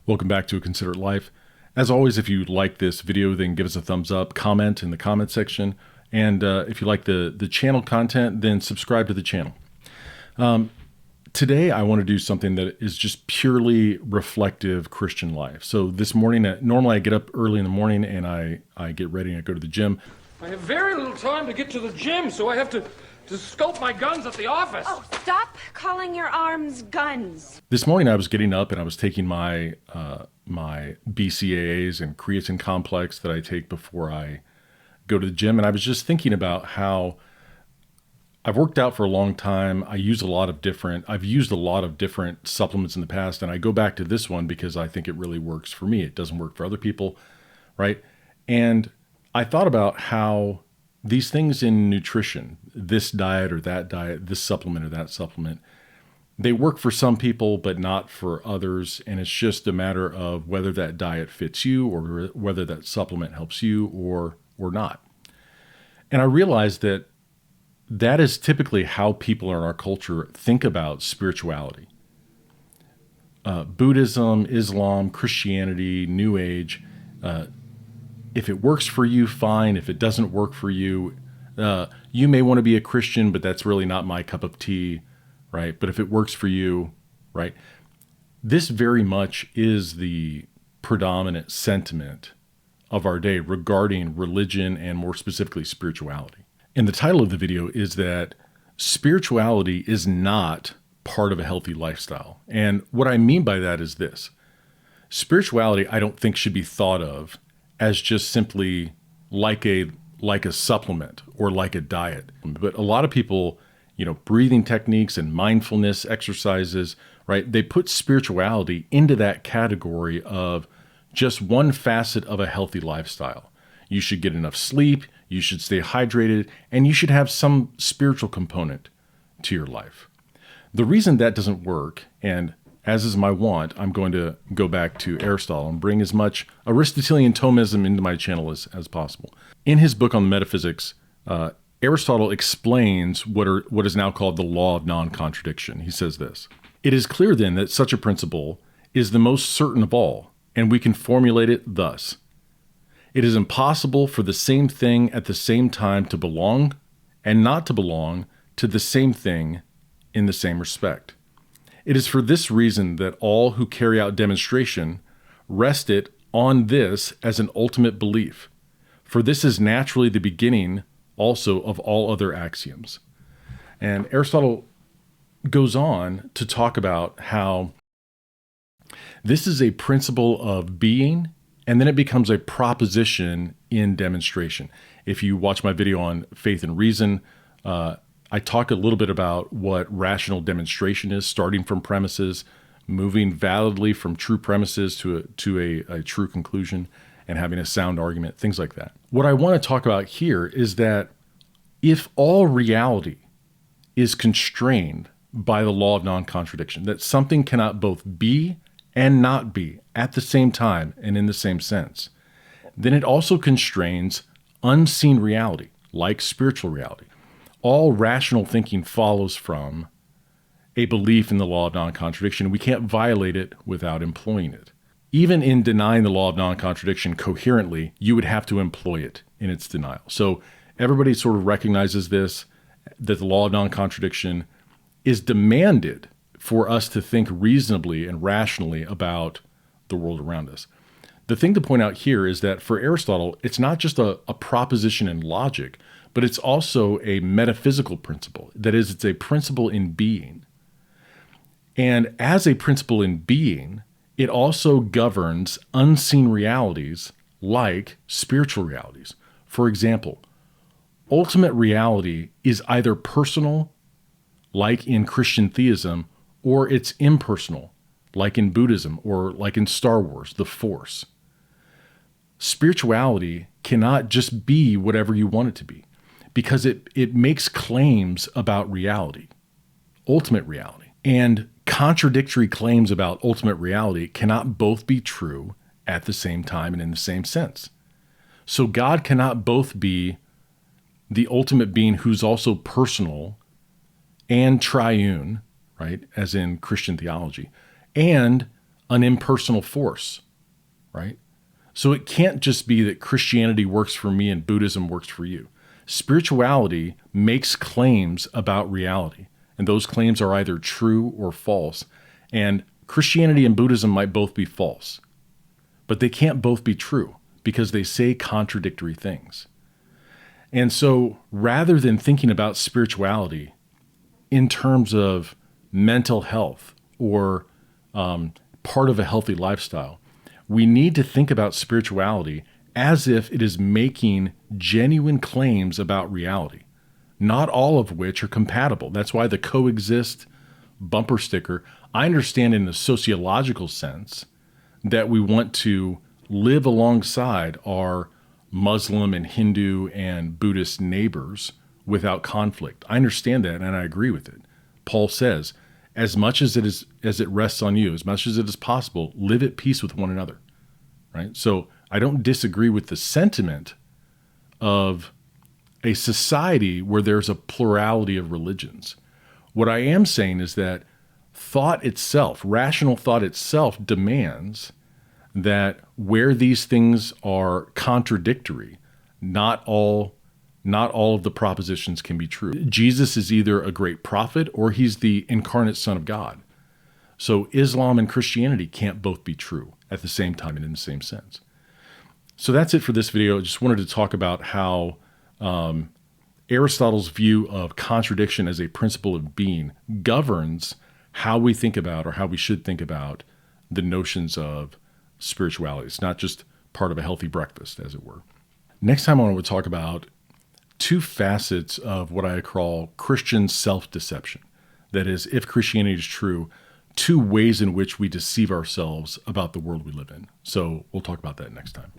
Welcome back to A Considerate Life. As always, if you like this video, then give us a thumbs up, comment in the comment section, and if you like the channel content, then subscribe to the channel. Today, I want to do something that is just purely reflective Christian life. So this morning, normally I get up early in the morning and I get ready and I go to the gym. I have very little time to get to the gym, so I have to scope my guns at the office. Oh, stop calling your arms guns. This morning I was getting up and I was taking my my BCAAs and creatine complex that I take before I go to the gym, and I was just thinking about how I've worked out for a long time. I've used a lot of different supplements in the past, and I go back to this one because I think it really works for me. It doesn't work for other people, right? And I thought about how these things in nutrition, this diet or that diet, this supplement or that supplement, they work for some people, but not for others. And it's just a matter of whether that diet fits you or whether that supplement helps you or not. And I realized that that is typically how people in our culture think about spirituality. Buddhism, Islam, Christianity, New Age, if it works for you, fine. If it doesn't work for you, you may want to be a Christian, but that's really not my cup of tea, right? But if it works for you, right? This very much is the predominant sentiment of our day regarding religion and more specifically spirituality. And the title of the video is that spirituality is not part of a healthy lifestyle. And what I mean by that is this. Spirituality, I don't think, should be thought of as just simply like a supplement or like a diet. But a lot of people, breathing techniques and mindfulness exercises, right? They put spirituality into that category of just one facet of a healthy lifestyle. You should get enough sleep, you should stay hydrated, and you should have some spiritual component to your life. The reason that doesn't work, and as is my wont, I'm going to go back to Aristotle and bring as much Aristotelian Thomism into my channel as possible. In his book on metaphysics, Aristotle explains what is now called the Law of Non-Contradiction. He says this: "It is clear then that such a principle is the most certain of all, and we can formulate it thus. It is impossible for the same thing at the same time to belong and not to belong to the same thing in the same respect. It is for this reason that all who carry out demonstration rest it on this as an ultimate belief, for this is naturally the beginning also of all other axioms." And Aristotle goes on to talk about how this is a principle of being, and then it becomes a proposition in demonstration. If you watch my video on faith and reason, I talk a little bit about what rational demonstration is, starting from premises, moving validly from true premises to a true conclusion, and having a sound argument, things like that. What I want to talk about here is that if all reality is constrained by the law of non-contradiction, that something cannot both be and not be at the same time and in the same sense, then it also constrains unseen reality, like spiritual reality. All rational thinking follows from a belief in the law of non-contradiction. We can't violate it without employing it. Even in denying the law of non-contradiction coherently, you would have to employ it in its denial. So everybody sort of recognizes this, that the law of non-contradiction is demanded for us to think reasonably and rationally about the world around us. The thing to point out here is that for Aristotle, it's not just a proposition in logic, but it's also a metaphysical principle. That is, it's a principle in being. And as a principle in being, it also governs unseen realities like spiritual realities. For example, ultimate reality is either personal, like in Christian theism, or it's impersonal, like in Buddhism or like in Star Wars, the Force. Spirituality cannot just be whatever you want it to be, because it makes claims about reality, ultimate reality. And contradictory claims about ultimate reality cannot both be true at the same time and in the same sense. So God cannot both be the ultimate being who's also personal and triune, right? As in Christian theology, and an impersonal force, right? So it can't just be that Christianity works for me and Buddhism works for you. Spirituality makes claims about reality, and those claims are either true or false. And Christianity and Buddhism might both be false, but they can't both be true because they say contradictory things. And so rather than thinking about spirituality in terms of mental health or part of a healthy lifestyle, we need to think about spirituality as if it is making genuine claims about reality, not all of which are compatible. That's why the coexist bumper sticker, I understand in the sociological sense that we want to live alongside our Muslim and Hindu and Buddhist neighbors without conflict. I understand that and I agree with it. Paul says, as much as it rests on you, as much as it is possible, live at peace with one another. Right? So I don't disagree with the sentiment of a society where there's a plurality of religions. What I am saying is that thought itself, rational thought itself, demands that where these things are contradictory, not all of the propositions can be true. Jesus is either a great prophet or he's the incarnate Son of God. So Islam and Christianity can't both be true at the same time and in the same sense. So that's it for this video. I just wanted to talk about how Aristotle's view of contradiction as a principle of being governs how we think about or how we should think about the notions of spirituality. It's not just part of a healthy breakfast, as it were. Next time I want to talk about two facets of what I call Christian self-deception. That is, if Christianity is true, two ways in which we deceive ourselves about the world we live in. So we'll talk about that next time.